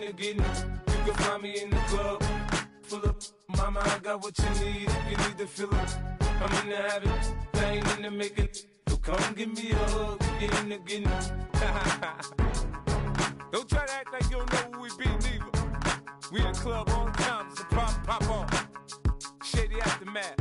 into getting it. You can find me in the club, full up. Mama, I got what you need if you need to fill it. I'm into having it, I ain't into making it. So come give me a hug, get into getting it. Don't try to act like you don't know who we be, neither. We in the club all the time, it's a problem, pop on. Shady Aftermath.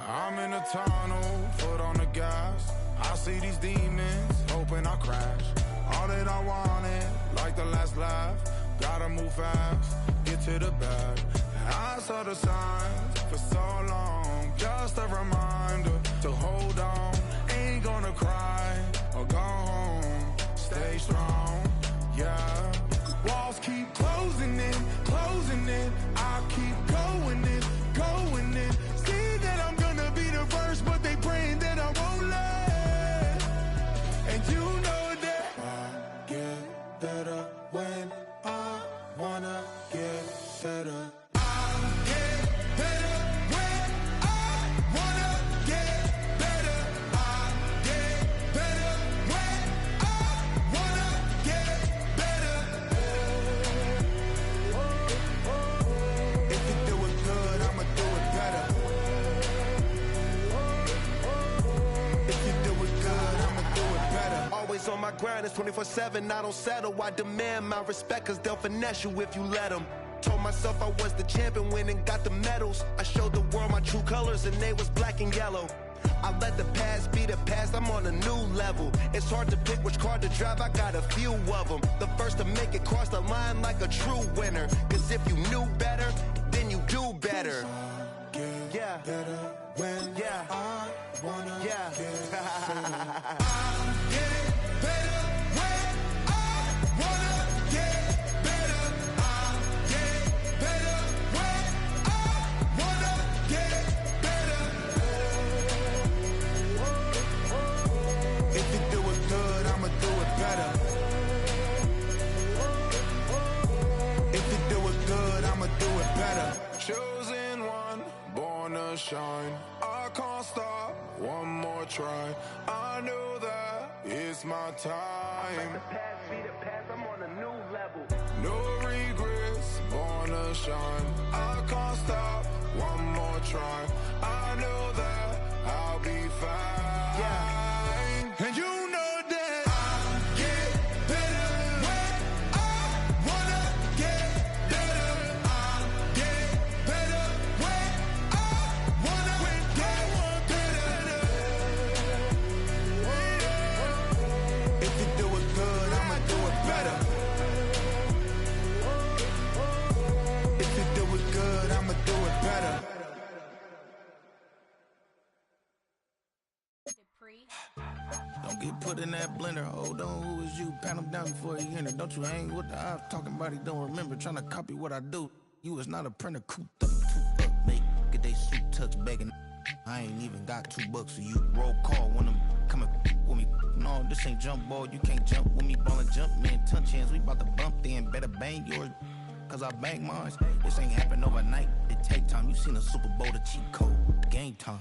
I'm in a tunnel, foot on the gas. I see these demons, hoping I crash. All that I wanted, like the last laugh. Gotta move fast, get to the bag. I saw the signs for so long, just a reminder to hold on. Ain't gonna cry or go home, stay strong, yeah. Walls keep closing in, I keep going in, going in. See that I'm gonna be the first, but they praying that I won't let. And you know that I get better when I wanna get better. On my grind, it's 24/7, I don't settle. I demand my respect, cause they'll finesse you if you let them. Told myself I was the champion, went and got the medals. I showed the world my true colors and they was black and yellow. I let the past be the past, I'm on a new level. It's hard to pick which car to drive, I got a few of them. The first to make it cross the line like a true winner. Cause if you knew better, then you do better. Yeah, better when I wanna get better. Chosen one, born to shine. I can't stop, one more try. I know that it's my time. The past be the past, I'm on a new level. No regrets, born to shine. I can't stop, one more try. I know that I'll be fine. Yeah. And you know that don't get put in that blender. Hold on, who is you? Pat him down before he enter. Don't you hang with the ops talking about he don't remember. Trying to copy what I do. You is not a printer. Cooped up, too up, make get they suit tucks begging. I ain't even got $2 for you. Roll call when I'm coming with me. No, this ain't jump ball. You can't jump with me. Ballin' jump, man. Touch hands. We bout to bump then. Better bang yours, cause I bang mine. This ain't happen overnight. It take time. You seen a Super Bowl, the cheat code. Game time.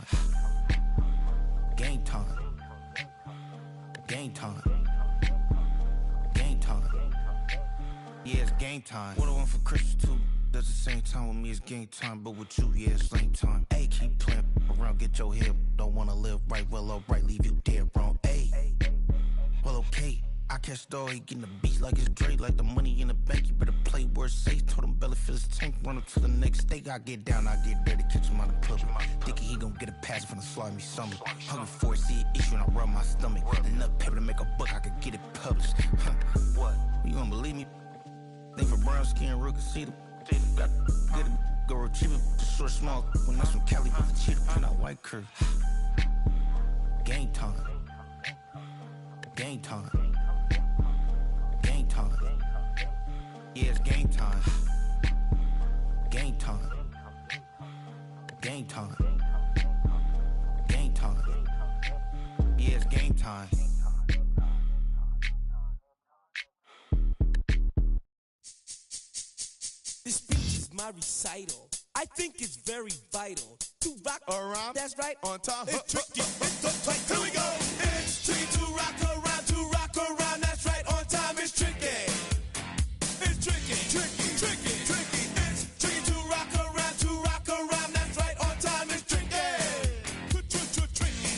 Game time. Game time. Game time. Yeah, it's game time. What I want for Christmas too. Does the same time with me, it's game time. But with you, yeah, it's lame time. Hey, keep playing around, get your head. Don't wanna live right, well, alright, leave you dead wrong. Hey, well, okay. I catch the dog, he getting the beat like it's Dre, like the money in the bank. You better play where it's safe. Told him belly fill his tank, run him to the next state. I get down, I get dirty, catch him on the club. Thinking he gon' get a pass from the slide me summer. Hungry for it, see it issue and I rub my stomach. Enough paper to make a book, I could get it published. What? You gonna believe me? Think for brown skin, real can see them. Got get it, go retrieve it, short small. When that's from Cali, with the cheetah print out white curve. Game time. Game time. Game time. Yeah, it's game time. Game time. Game time. Game time. Yeah, it's game time. This speech is my recital. I think it's very vital to rock around. That's right. On time. It's tricky. It's the play. Here we go. It's tricky to rock around. To rock around. That's right. On time. It's tricky. It's tricky. Tricky. Tricky. Tricky. It's tricky to rock around. To rock around. That's right. On time. It's tricky. Tricky.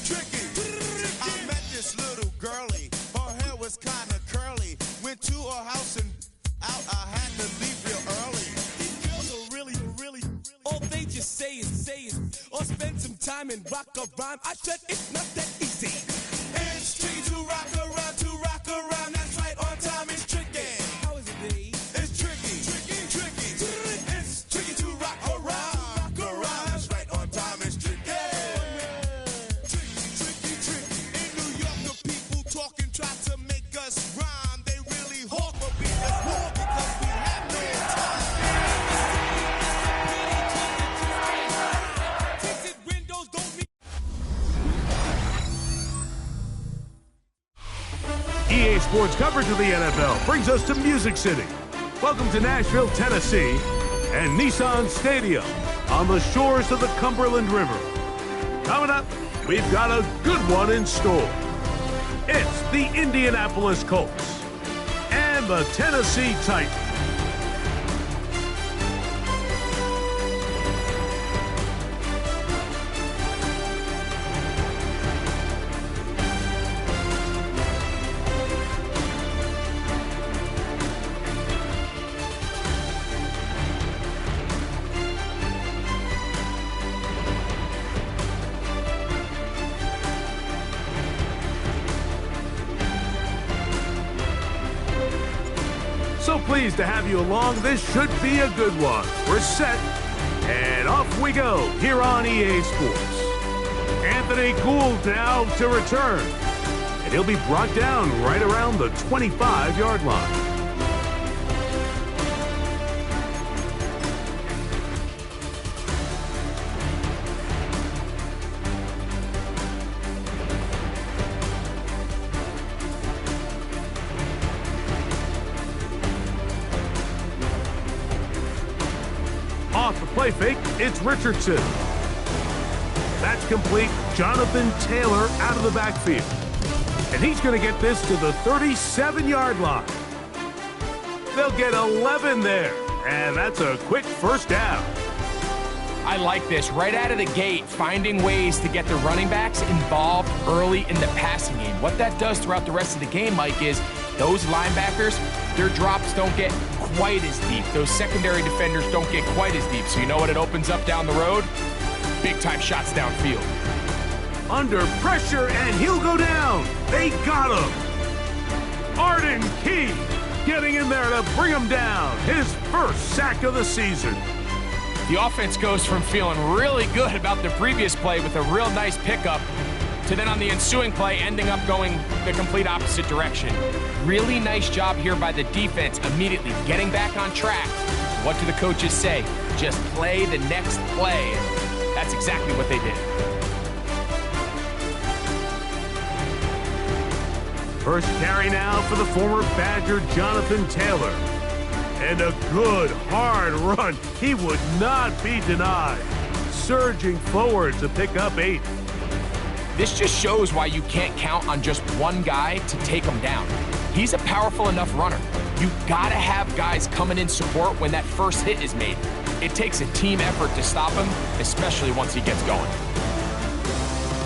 Tricky. I met this little girlie. Her hair was kind of curly. Went to her house and out. I had to leave real early. These girls are really, all they just say is, or spend some time and rock a rhyme. I said it's not that easy. It's tricky to rock around, that's right, on time it's tricky. How is it, babe? It's tricky. It's tricky to rock around, that's right, on time it's tricky. Tricky. In New York, the people talking try to make us rhyme. They really hawk, but we just walk because we have no time. Tinted windows don't mean EA Sports coverage of the NFL brings us to Music City. Welcome to Nashville, Tennessee, and Nissan Stadium on the shores of the Cumberland River. Coming up, we've got a good one in store. It's the Indianapolis Colts and the Tennessee Titans. So pleased to have you along. This should be a good one. We're set, and off we go here on EA Sports. Anthony Gould now to return, and he'll be brought down right around the 25-yard line. Off the play fake, it's Richardson. That's complete. Jonathan Taylor out of the backfield. And he's going to get this to the 37-yard line. They'll get 11 there. And that's a quick first down. I like this. Right out of the gate, finding ways to get the running backs involved early in the passing game. What that does throughout the rest of the game, Mike, is those linebackers, their drops don't get quite as deep. Those secondary defenders don't get quite as deep. So you know what it opens up down the road? Big-time shots downfield. Under pressure, and he'll go down. They got him. Arden Key getting in there to bring him down. His first sack of the season. The offense goes from feeling really good about the previous play with a real nice pickup to then on the ensuing play ending up going the complete opposite direction. Really nice job here by the defense immediately getting back on track. What do the coaches say? Just play the next play. And that's exactly what they did. First carry now for the former Badger Jonathan Taylor. And a good, hard run. He would not be denied. Surging forward to pick up 8. This just shows why you can't count on just one guy to take him down. He's a powerful enough runner. You've got to have guys coming in support when that first hit is made. It takes a team effort to stop him, especially once he gets going.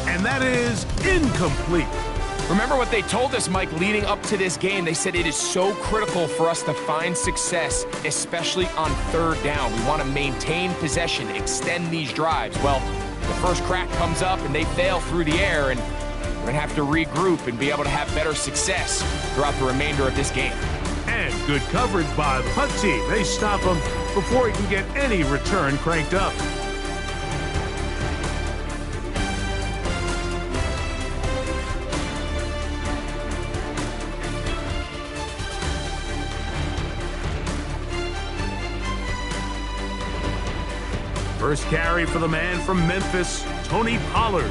And that is incomplete. Remember what they told us, Mike, leading up to this game. They said it is so critical for us to find success, especially on third down. We want to maintain possession, extend these drives. Well, the first crack comes up and they fail through the air, and we're going to have to regroup and be able to have better success throughout the remainder of this game. And good coverage by the punt team. They stop him before he can get any return cranked up. First carry for the man from Memphis, Tony Pollard.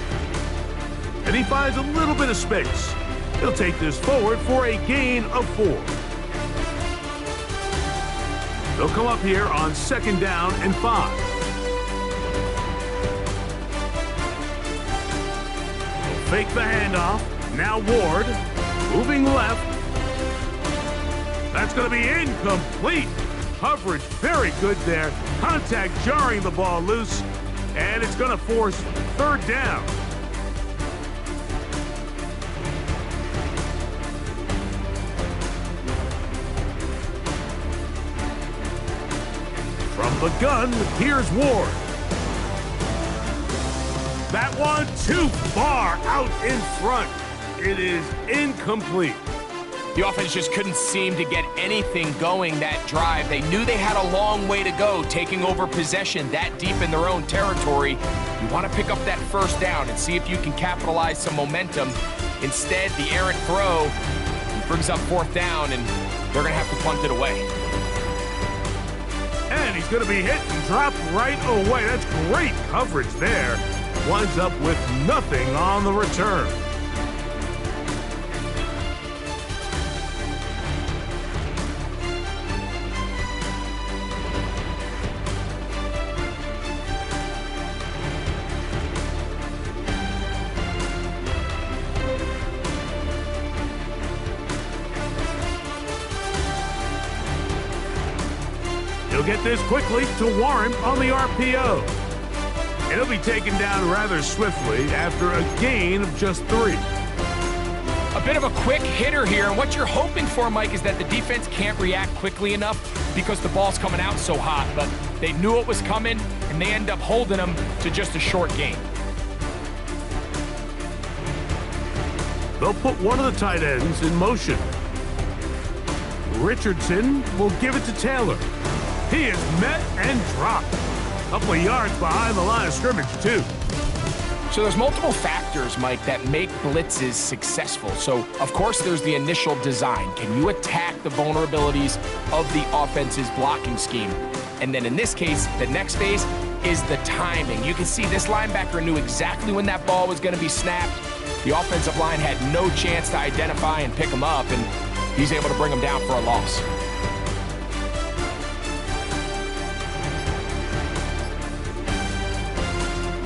And he finds a little bit of space. He'll take this forward for a gain of 4. They'll come up here on 2nd down and 5. They'll fake the handoff. Now Ward, moving left. That's going to be incomplete. Coverage very good there. Contact jarring the ball loose. And it's going to force 3rd down. From the gun, here's Ward. That one too far out in front. It is incomplete. The offense just couldn't seem to get anything going that drive. They knew they had a long way to go, taking over possession that deep in their own territory. You want to pick up that 1st down and see if you can capitalize some momentum. Instead, the errant throw brings up 4th down, and they're going to have to punt it away. And he's going to be hit and dropped right away. That's great coverage there. Winds up with nothing on the return. He'll get this quickly to Warren on the RPO. And he'll be taken down rather swiftly after a gain of just 3. A bit of a quick hitter here, and what you're hoping for, Mike, is that the defense can't react quickly enough because the ball's coming out so hot, but they knew it was coming, and they end up holding them to just a short gain. They'll put one of the tight ends in motion. Richardson will give it to Taylor. He is met and dropped. A couple of yards behind the line of scrimmage, too. So there's multiple factors, Mike, that make blitzes successful. So, of course, there's the initial design. Can you attack the vulnerabilities of the offense's blocking scheme? And then in this case, the next phase is the timing. You can see this linebacker knew exactly when that ball was going to be snapped. The offensive line had no chance to identify and pick him up, and he's able to bring him down for a loss.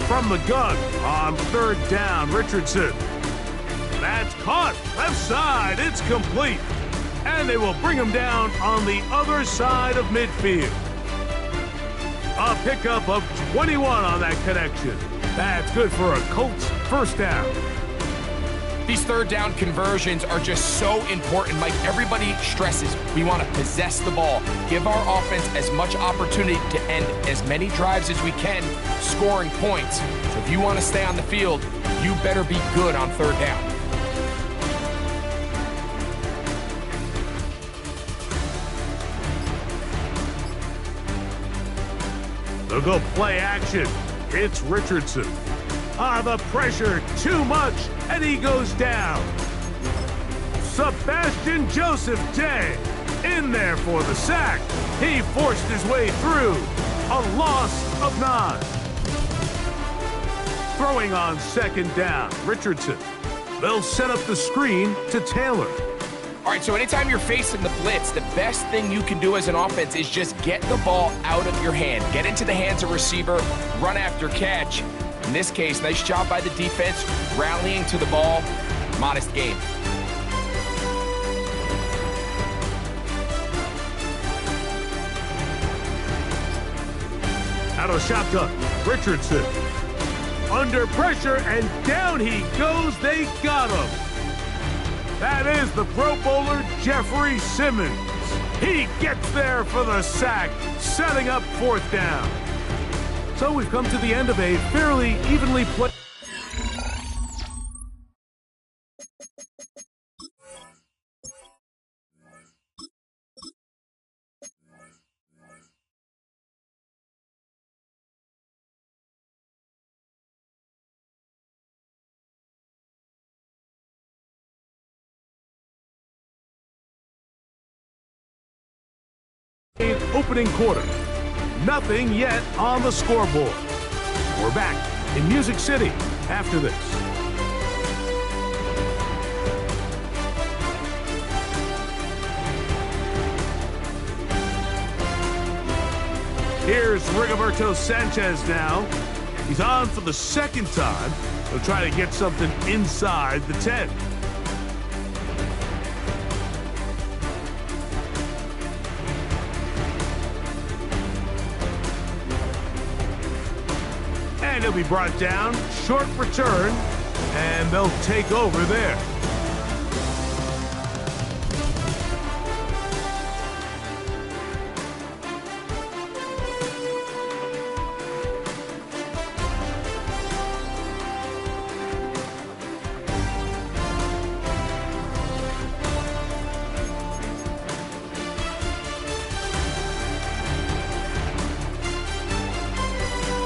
From the gun on 3rd down, Richardson. That's caught left side. It's complete. And they will bring him down on the other side of midfield. A pickup of 21 on that connection. That's good for a Colts 1st down. These 3rd down conversions are just so important, Mike. Everybody stresses we want to possess the ball, give our offense as much opportunity to end as many drives as we can, scoring points. So if you want to stay on the field, you better be good on 3rd down. They'll go play action. It's Richardson. The pressure too much, and he goes down. Sebastian Joseph Day in there for the sack. He forced his way through. A loss of 9. Throwing on 2nd down, Richardson. They'll set up the screen to Taylor. All right, so anytime you're facing the blitz, the best thing you can do as an offense is just get the ball out of your hand. Get into the hands of receiver, run after catch. In this case, nice job by the defense, rallying to the ball. Modest gain. Out of the shotgun, Richardson. Under pressure, and down he goes. They got him. That is the Pro Bowler, Jeffrey Simmons. He gets there for the sack, setting up 4th down. So we've come to the end of a fairly evenly played. Opening quarter. Nothing yet on the scoreboard. We're back in Music City after this. Here's Rigoberto Sanchez now. He's on for the second time. He'll try to get something inside the 10. And he'll be brought down, short return, and they'll take over there.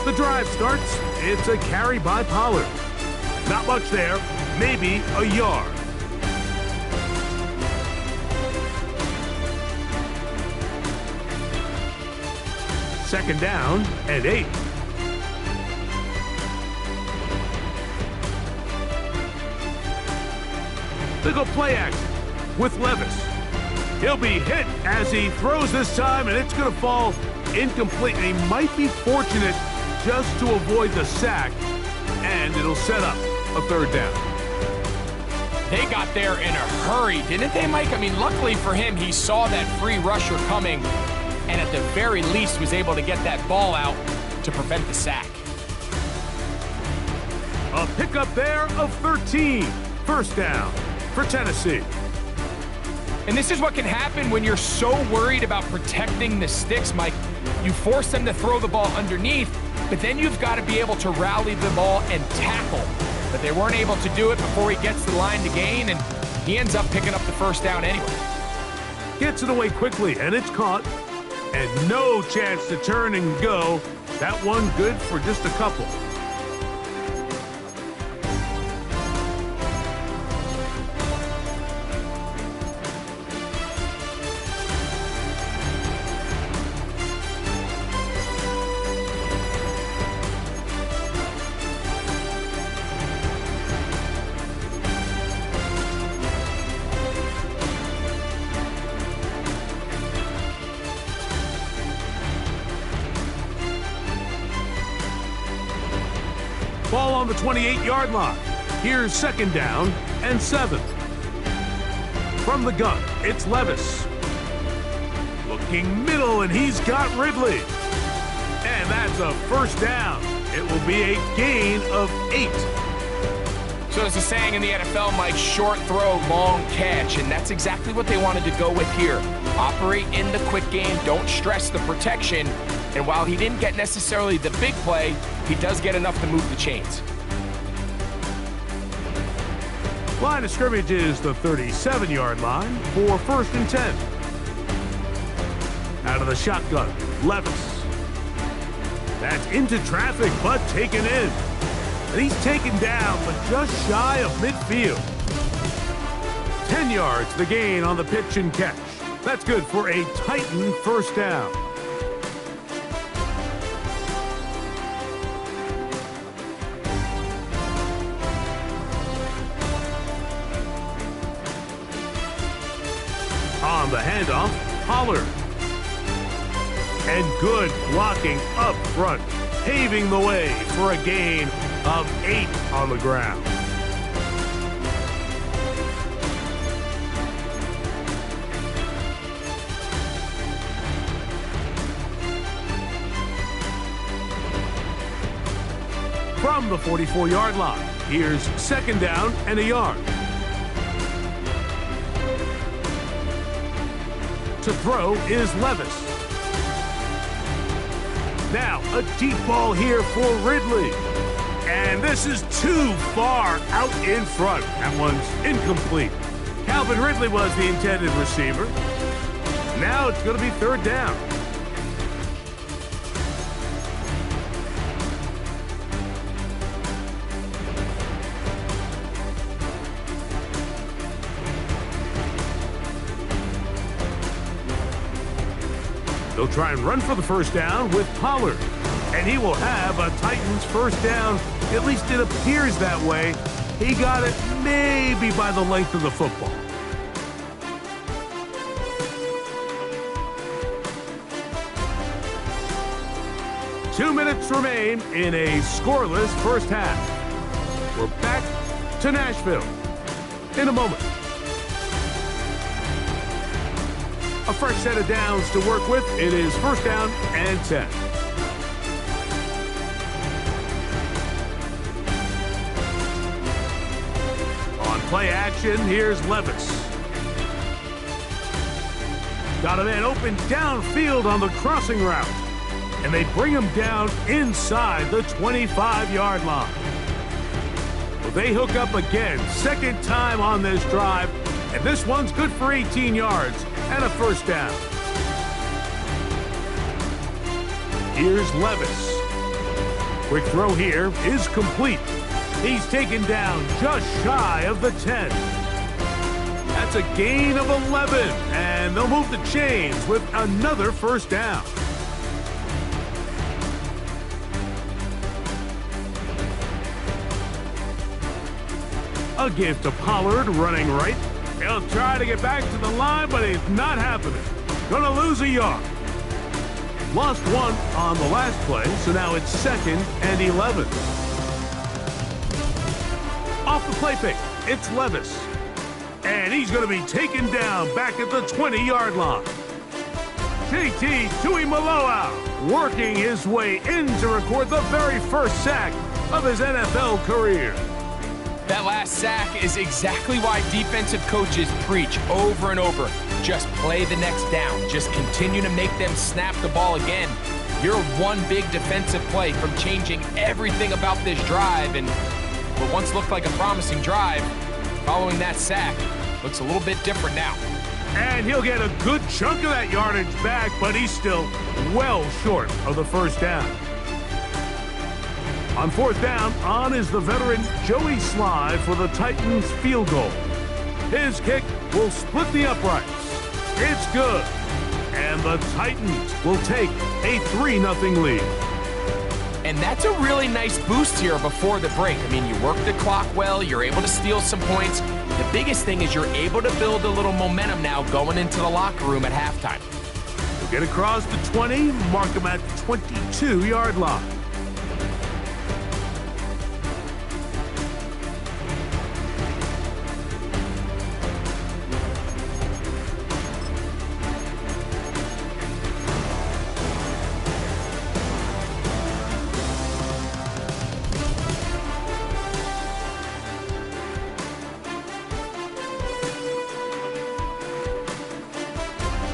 The drive starts. It's a carry by Pollard. Not much there, maybe a yard. Second down and 8. They go play action with Levis. He'll be hit as he throws this time, and it's going to fall incomplete. And he might be fortunate just to avoid the sack, and it'll set up a third down. They got there in a hurry, didn't they, Mike? I mean, luckily for him, he saw that free rusher coming, and at the very least was able to get that ball out to prevent the sack. A pickup there of 13. First down for Tennessee. And this is what can happen when you're so worried about protecting the sticks, Mike. You force them to throw the ball underneath, but then you've got to be able to rally the ball and tackle. But they weren't able to do it before he gets the line to gain, and he ends up picking up the first down anyway. Gets it away quickly, and it's caught. And no chance to turn and go. That one good for just a couple. Ball on the 28-yard line. Here's second down and 7. From the gun, it's Levis. Looking middle, and he's got Ridley. And that's a first down. It will be a gain of 8. So there's a saying in the NFL, Mike, short throw, long catch, and that's exactly what they wanted to go with here. Operate in the quick game, don't stress the protection, and while he didn't get necessarily the big play, he does get enough to move the chains. Line of scrimmage is the 37-yard line for first and 10. Out of the shotgun, Levis. That's into traffic, but taken in. And he's taken down, but just shy of midfield. 10 yards the gain on the pitch and catch. That's good for a Titan first down. On the handoff, Pollard. And good blocking up front, paving the way for a gain of 8 on the ground. From the 44-yard line, here's second down and a yard. To throw is Levis. Now a deep ball here for Ridley. And this is too far out in front. That one's incomplete. Calvin Ridley was the intended receiver. Now it's going to be third down. They'll try and run for the first down with Pollard. And he will have a Titans first down. At least it appears that way. He got it maybe by the length of the football. Two minutes remain in a scoreless first half. We're back to Nashville in a moment. A fresh set of downs to work with. It is first down and 10. On play action, here's Levis. Got a man open downfield on the crossing route. And they bring him down inside the 25-yard line. Well, they hook up again, second time on this drive, and this one's good for 18 yards and a first down. Here's Levis. Quick throw here is complete. He's taken down just shy of the 10. That's a gain of 11, and they'll move the chains with another first down. A give to Pollard running right. He'll try to get back to the line, but it's not happening. Gonna lose a yard. Lost one on the last play, so now it's 2nd and 11. Off the play fake, it's Levis. And he's gonna be taken down back at the 20-yard line. JT Tuimoloau working his way in to record the very first sack of his NFL career. That last sack is exactly why defensive coaches preach over and over. Just play the next down. Just continue to make them snap the ball again. You're one big defensive play from changing everything about this drive, and what once looked like a promising drive, following that sack, looks a little bit different now. And he'll get a good chunk of that yardage back, but he's still well short of the first down. On fourth down, on is the veteran Joey Sly for the Titans field goal. His kick will split the uprights. It's good. And the Titans will take a 3-0 lead. And that's a really nice boost here before the break. I mean, you work the clock well, you're able to steal some points. The biggest thing is you're able to build a little momentum now going into the locker room at halftime. He'll get across the 20, mark him at the 22-yard line.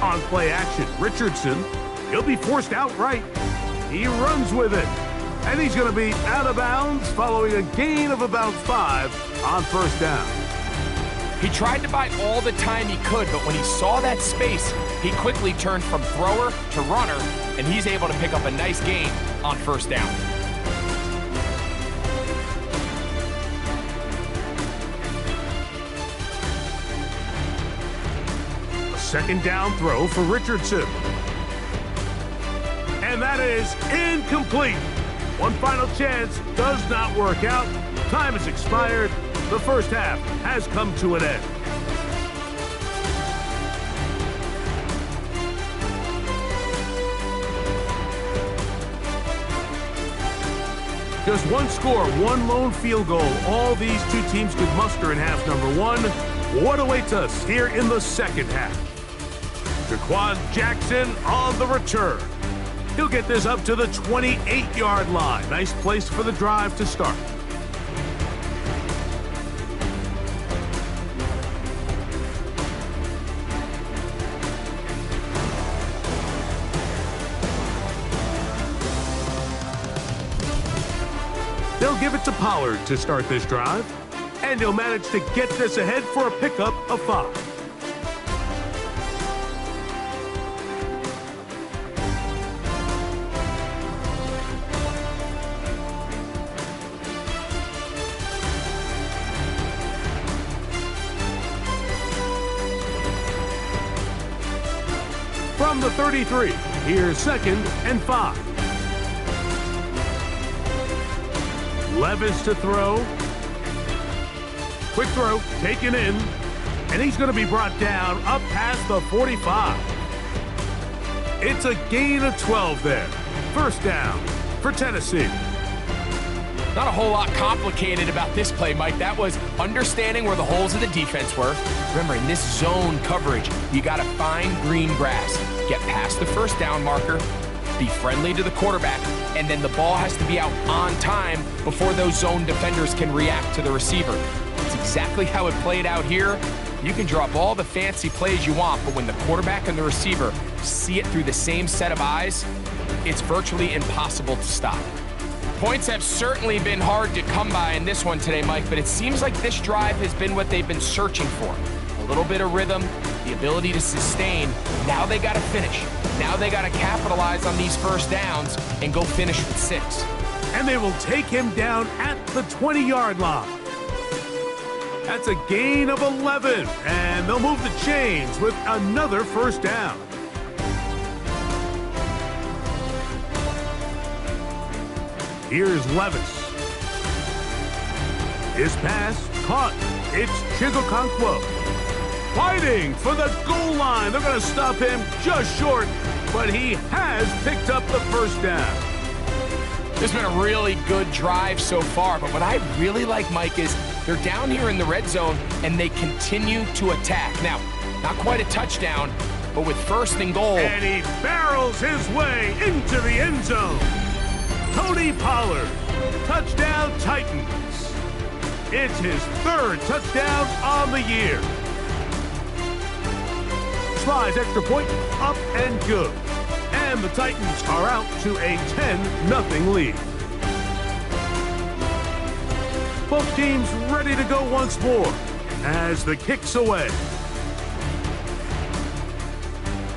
On play action, Richardson, he'll be forced outright. He runs with it, and he's going to be out of bounds following a gain of about 5 on first down. He tried to buy all the time he could, but when he saw that space, he quickly turned from thrower to runner, and he's able to pick up a nice gain on first down. Second down throw for Richardson. And that is incomplete. One final chance does not work out. Time has expired. The first half has come to an end. Just one score, one lone field goal. All these two teams could muster in half number one. What awaits us here in the second half? Jaquan Jackson on the return. He'll get this up to the 28-yard line. Nice place for the drive to start. They'll give it to Pollard to start this drive, and he'll manage to get this ahead for a pickup of 5. From the 33, Here's 2nd and 5. Levis to throw. Quick throw, taken in. And he's going to be brought down up past the 45. It's a gain of 12 there. First down for Tennessee. Not a whole lot complicated about this play, Mike. That was understanding where the holes of the defense were. Remember, in this zone coverage, you got to find green grass. Get past the first down marker, be friendly to the quarterback, and then the ball has to be out on time before those zone defenders can react to the receiver. It's exactly how it played out here. You can draw up all the fancy plays you want, but when the quarterback and the receiver see it through the same set of eyes, it's virtually impossible to stop. Points have certainly been hard to come by in this one today, Mike, but it seems like this drive has been what they've been searching for. A little bit of rhythm, the ability to sustain. Now they got to finish. Now they got to capitalize on these first downs and go finish with 6. And they will take him down at the 20-yard line. That's a gain of 11, and they'll move the chains with another first down. Here's Levis. His pass caught. It's Chigokonkwo. Fighting for the goal line. They're going to stop him just short, but he has picked up the first down. This has been a really good drive so far, but what I really like, Mike, is they're down here in the red zone, and they continue to attack. Now, not quite a touchdown, but with 1st and goal. And he barrels his way into the end zone. Tony Pollard, touchdown Titans. It's his 3rd touchdown on the year. Slides extra point, up and good. And the Titans are out to a 10-0 lead. Both teams ready to go once more as the kick's away.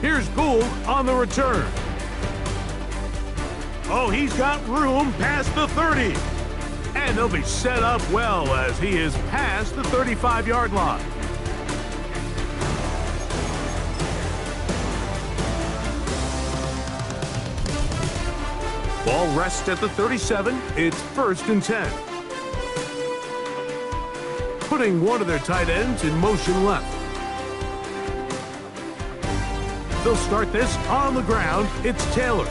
Here's Gould on the return. Oh, he's got room past the 30. And they'll be set up well as he is past the 35-yard line. Ball rests at the 37. It's 1st and 10. Putting one of their tight ends in motion left. They'll start this on the ground. It's Taylor.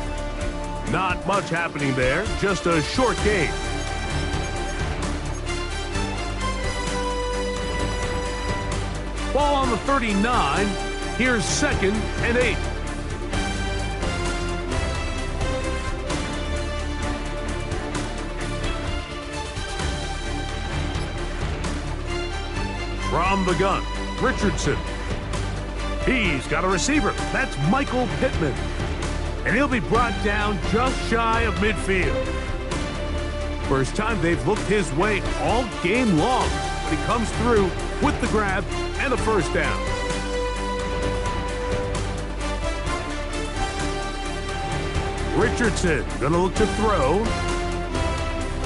Not much happening there, just a short gain. Ball on the 39. Here's 2nd and 8. From the gun, Richardson. He's got a receiver. That's Michael Pittman. And he'll be brought down just shy of midfield. First time they've looked his way all game long, but he comes through with the grab and a first down. Richardson gonna look to throw.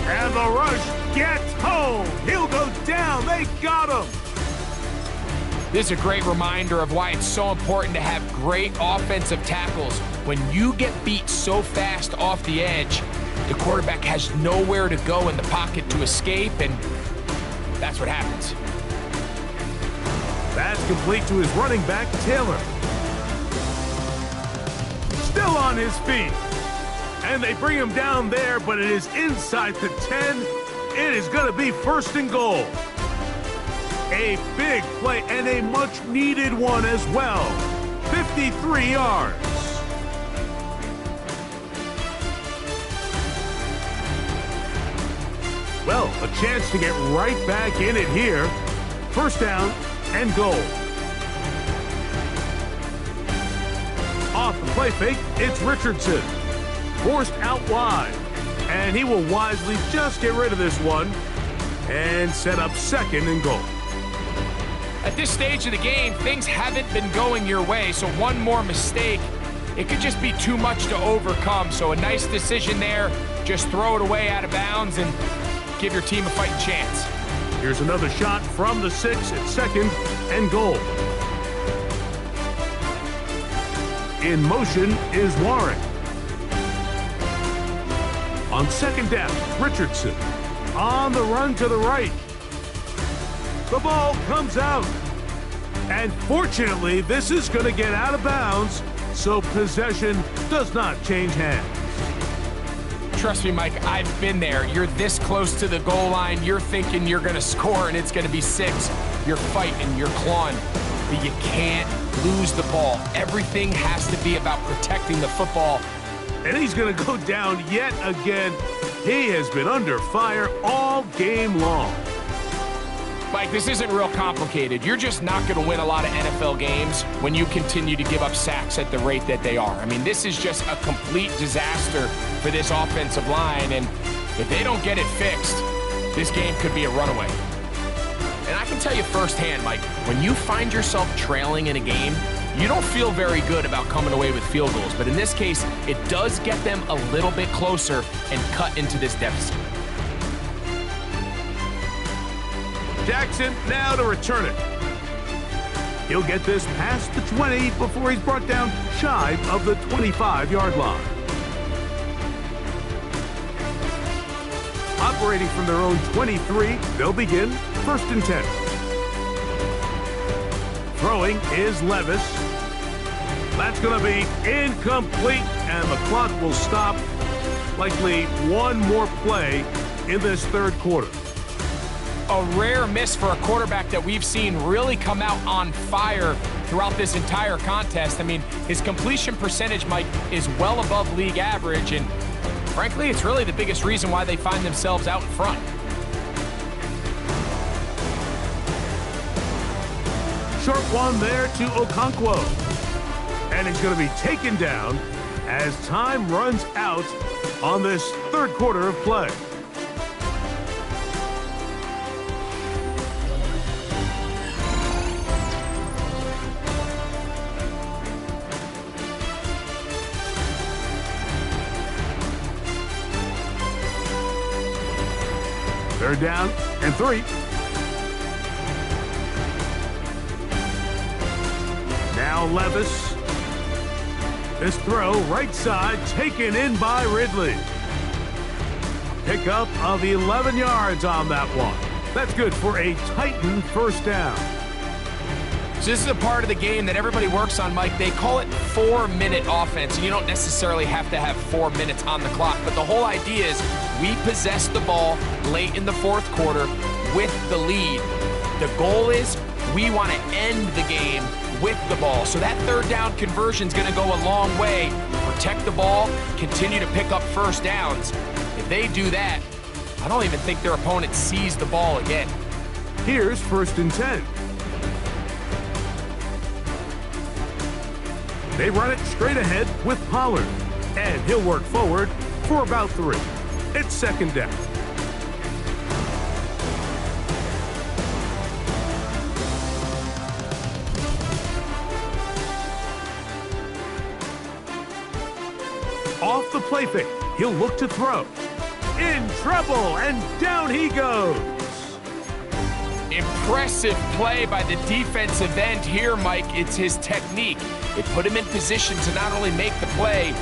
And the rush gets home. He'll go down. They got him. This is a great reminder of why it's so important to have great offensive tackles. When you get beat so fast off the edge, the quarterback has nowhere to go in the pocket to escape, and that's what happens. That's complete to his running back, Taylor. Still on his feet. And they bring him down there, but it is inside the 10. It is going to be 1st and goal. A big play and a much-needed one as well. 53 yards. Well, a chance to get right back in it here. First down and goal. Off the play fake, it's Richardson. Forced out wide. And he will wisely just get rid of this one and set up 2nd and goal. At this stage of the game, things haven't been going your way, so one more mistake, it could just be too much to overcome. So a nice decision there. Just throw it away out of bounds and give your team a fighting chance. Here's another shot from the 6 at 2nd and goal. In motion is Warren. On second down, Richardson on the run to the right. The ball comes out. And fortunately, this is going to get out of bounds, so possession does not change hands. Trust me, Mike, I've been there. You're this close to the goal line. You're thinking you're going to score, and it's going to be 6. You're fighting, you're clawing, but you can't lose the ball. Everything has to be about protecting the football. And he's going to go down yet again. He has been under fire all game long. Mike, this isn't real complicated. You're just not going to win a lot of NFL games when you continue to give up sacks at the rate that they are. I mean, this is just a complete disaster for this offensive line, and if they don't get it fixed, this game could be a runaway. And I can tell you firsthand, Mike, when you find yourself trailing in a game, you don't feel very good about coming away with field goals. But in this case, it does get them a little bit closer and cut into this deficit. Jackson now to return it. He'll get this past the 20 before he's brought down shy of the 25-yard line. Operating from their own 23, they'll begin 1st and 10. Throwing is Levis. That's going to be incomplete, and the clock will stop. Likely one more play in this third quarter. A rare miss for a quarterback that we've seen really come out on fire throughout this entire contest. I mean, his completion percentage, Mike, is well above league average, and frankly, it's really the biggest reason why they find themselves out in front. Short one there to Okonkwo. And he's going to be taken down as time runs out on this third quarter of play. Third down and 3. Now Levis. This throw right side taken in by Ridley. Pickup of 11 yards on that one. That's good for a Titan first down. So this is a part of the game that everybody works on, Mike. They call it 4-minute offense, and you don't necessarily have to have 4 minutes on the clock. But the whole idea is we possess the ball late in the fourth quarter with the lead. The goal is we want to end the game with the ball. So that third down conversion is going to go a long way. Protect the ball, continue to pick up first downs. If they do that, I don't even think their opponent sees the ball again. Here's 1st and 10. They run it straight ahead with Pollard, and he'll work forward for about 3. It's 2nd down. Off the play fake, he'll look to throw. In trouble, and down he goes. Impressive play by the defensive end here, Mike. It's his technique. It put him in position to not only make the play,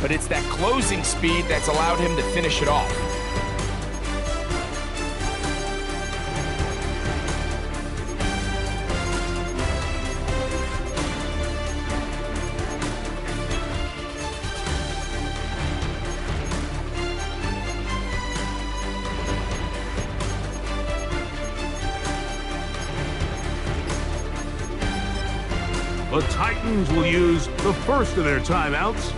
but it's that closing speed that's allowed him to finish it off. The Titans will use the first of their timeouts.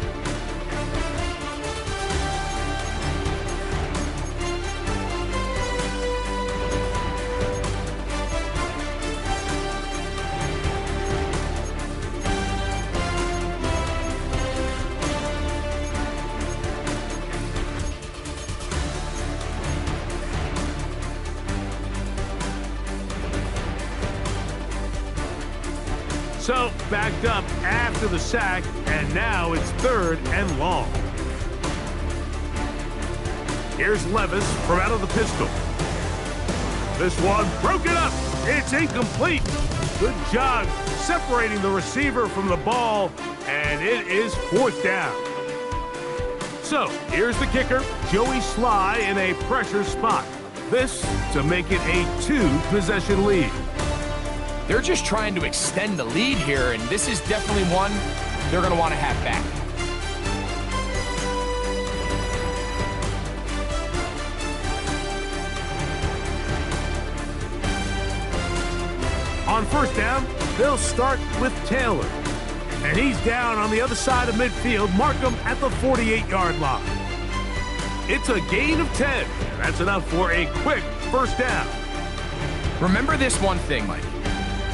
So, backed up after the sack, and now it's 3rd and long. Here's Levis from out of the pistol. This one broken up. It's incomplete. Good job separating the receiver from the ball, and it is 4th down. So, here's the kicker, Joey Sly in a pressure spot. This to make it a 2-possession lead. They're just trying to extend the lead here, and this is definitely one they're going to want to have back. On 1st down, they'll start with Taylor. And he's down on the other side of midfield. Mark him at the 48-yard line. It's a gain of 10. And that's enough for a quick 1st down. Remember this one thing, Mike.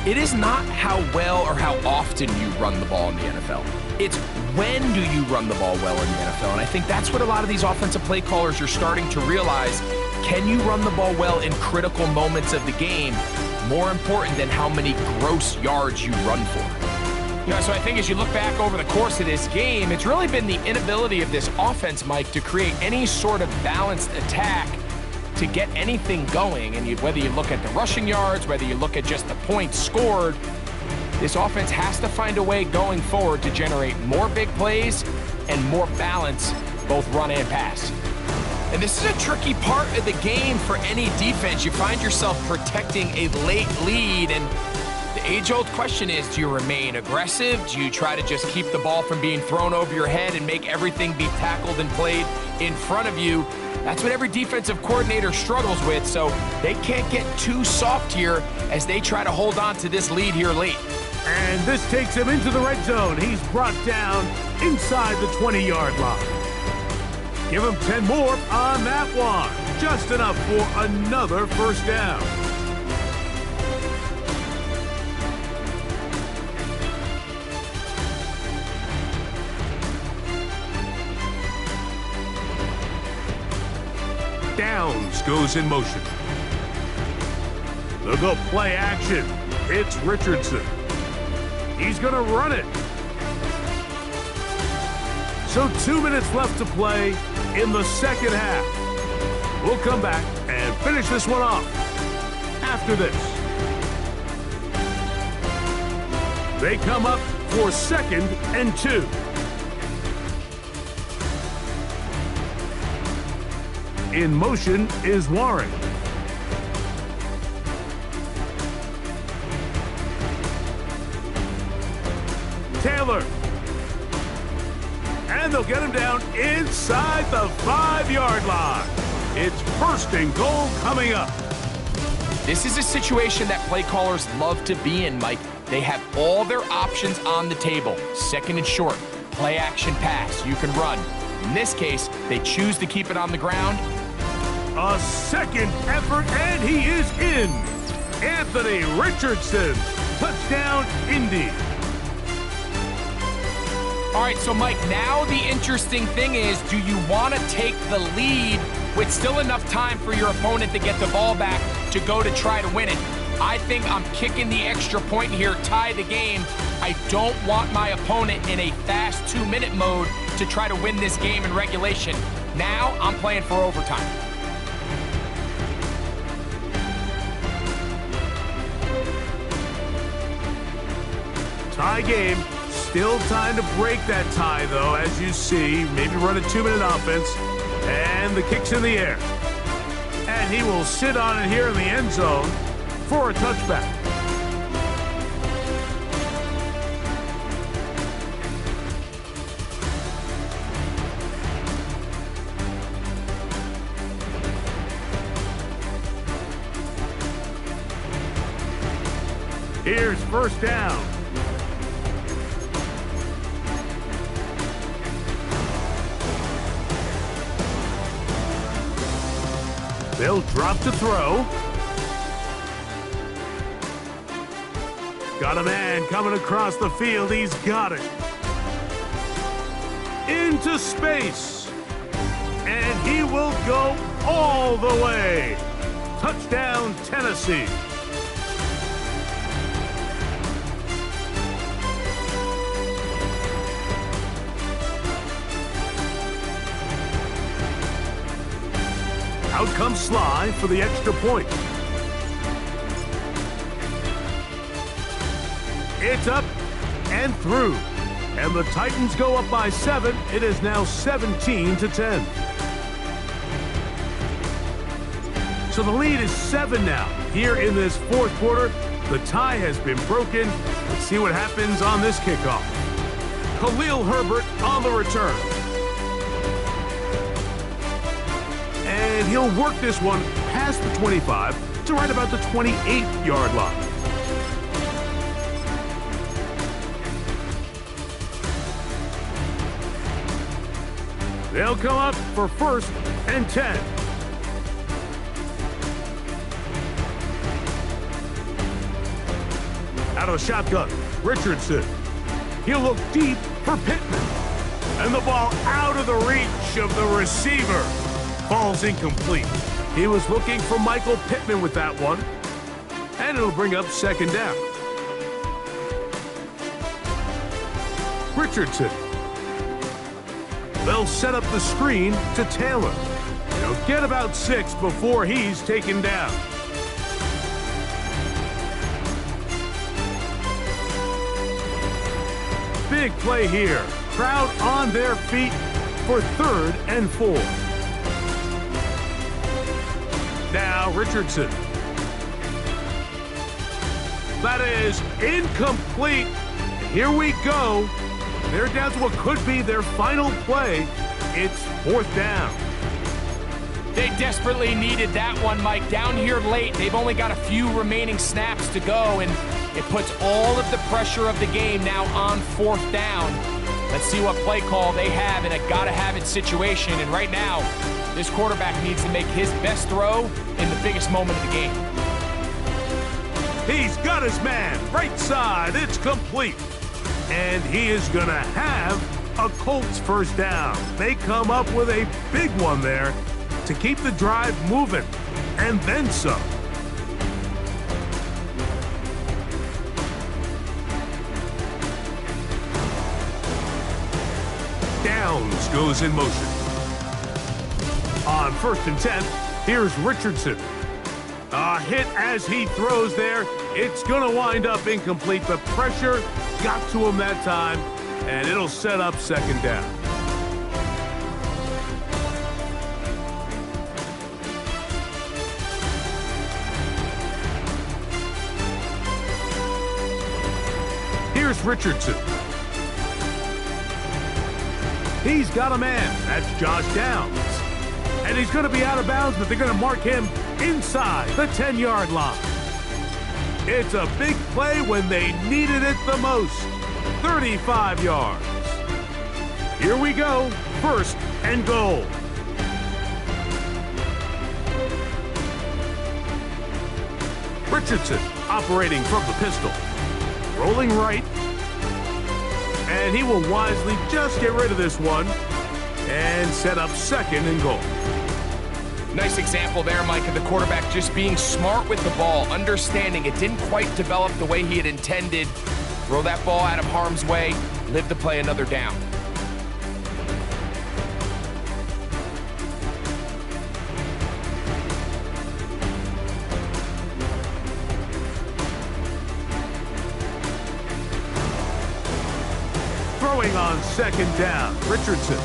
It is not how well or how often you run the ball in the NFL. It's when do you run the ball well in the NFL. And I think that's what a lot of these offensive play callers are starting to realize. Can you run the ball well in critical moments of the game? More important than how many gross yards you run for. So I think as you look back over the course of this game, it's really been the inability of this offense, Mike, to create any sort of balanced attack to get anything going. And whether you look at the rushing yards, whether you look at just the points scored, this offense has to find a way going forward to generate more big plays and more balance, both run and pass. And this is a tricky part of the game for any defense. You find yourself protecting a late lead, and the age-old question is, do you remain aggressive? Do you try to just keep the ball from being thrown over your head and make everything be tackled and played in front of you? That's what every defensive coordinator struggles with, so they can't get too soft here as they try to hold on to this lead here late. And this takes him into the red zone. He's brought down inside the 20-yard line. Give him 10 more on that one. Just enough for another 1st down. Downs goes in motion. They'll go play action. It's Richardson. He's going to run it. So 2 minutes left to play in the 2nd half. We'll come back and finish this one off after this. They come up for 2nd and 2. In motion is Warren. Taylor. And they'll get him down inside the 5-yard line. It's 1st and goal coming up. This is a situation that play callers love to be in, Mike. They have all their options on the table. 2nd and short, play action pass, you can run. In this case, they choose to keep it on the ground. A 2nd effort, and he is in. Anthony Richardson, touchdown, Indy. All right, so Mike, now the interesting thing is, do you want to take the lead with still enough time for your opponent to get the ball back to go to try to win it? I think I'm kicking the extra point here, tie the game. I don't want my opponent in a fast 2-minute mode to try to win this game in regulation. Now I'm playing for overtime. Tie game. Still time to break that tie, though, as you see. Maybe run a 2-minute offense. And the kick's in the air. And he will sit on it here in the end zone for a touchback. Here's 1st down. They'll drop to throw. Got a man coming across the field. He's got it. Into space. And he will go all the way. Touchdown, Tennessee. Out comes Sly for the extra point. It's up and through. And the Titans go up by 7. It is now 17-10. So the lead is 7 now. Here in this fourth quarter, the tie has been broken. Let's see what happens on this kickoff. Khalil Herbert on the return. And he'll work this one past the 25 to right about the 28-yard line. They'll come up for 1st and 10. Out of the shotgun, Richardson. He'll look deep for Pittman. And the ball out of the reach of the receiver. Ball's incomplete. He was looking for Michael Pittman with that one. And it'll bring up 2nd down. Richardson. They'll set up the screen to Taylor. He'll get about 6 before he's taken down. Big play here. Crowd on their feet for 3rd and 4. Now Richardson. That is incomplete. Here we go. They're down to what could be their final play. It's 4th down. They desperately needed that one, Mike. Down here late, they've only got a few remaining snaps to go, and it puts all of the pressure of the game now on 4th down. Let's see what play call they have in a gotta-have-it situation. And right now, this quarterback needs to make his best throw in the biggest moment of the game. He's got his man. Right side. It's complete. And he is going to have a Colts 1st down. They come up with a big one there to keep the drive moving. And then some. Downs goes in motion. On 1st and 10, here's Richardson. A hit as he throws there. It's going to wind up incomplete. The pressure got to him that time, and it'll set up 2nd down. Here's Richardson. He's got a man. That's Josh Downs. And he's going to be out of bounds, but they're going to mark him inside the 10-yard line. It's a big play when they needed it the most. 35 yards. Here we go. 1st and goal. Richardson operating from the pistol. Rolling right. And he will wisely just get rid of this one and set up 2nd and goal. Nice example there, Mike, of the quarterback just being smart with the ball, understanding it didn't quite develop the way he had intended. Throw that ball out of harm's way, live to play another down. Throwing on 2nd down, Richardson.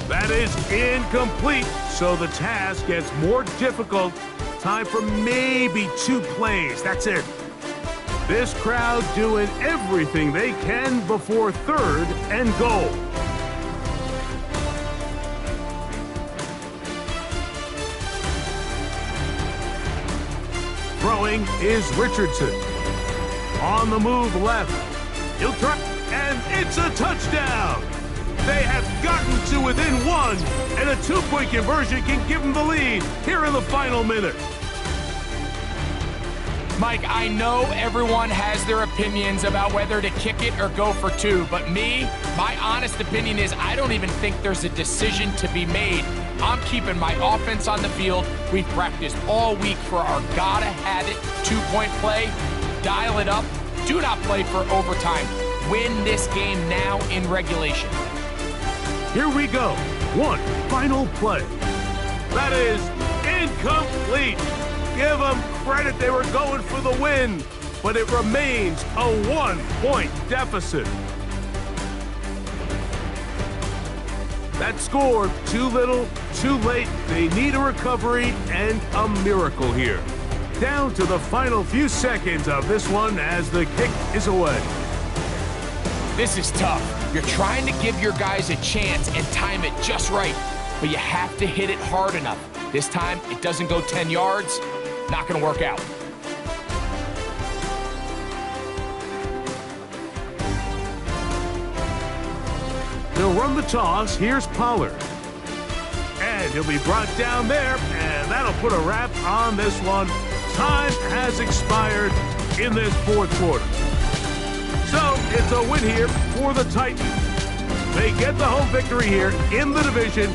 That is incomplete, so the task gets more difficult. Time for maybe 2 plays. That's it. This crowd doing everything they can before 3rd and goal. Throwing is Richardson. On the move left. He'll try, and it's a touchdown. They have gotten to within 1, and a 2-point conversion can give them the lead here in the final minute. Mike, I know everyone has their opinions about whether to kick it or go for 2, but my honest opinion is I don't even think there's a decision to be made. I'm keeping my offense on the field. We've practiced all week for our gotta-have-it 2-point play. Dial it up. Do not play for overtime. Win this game now in regulation. Here we go. One final play. That is incomplete. Give them credit. They were going for the win. but it remains a 1-point deficit. That score, too little, too late. They need a recovery and a miracle here. Down to the final few seconds of this one as the kick is away. This is tough. You're trying to give your guys a chance and time it just right, but you have to hit it hard enough. This time, it doesn't go 10 yards. Not going to work out. He'll run the toss. Here's Pollard. And he'll be brought down there, and that'll put a wrap on this one. Time has expired in this fourth quarter. So it's a win here for the Titans. They get the home victory here in the division.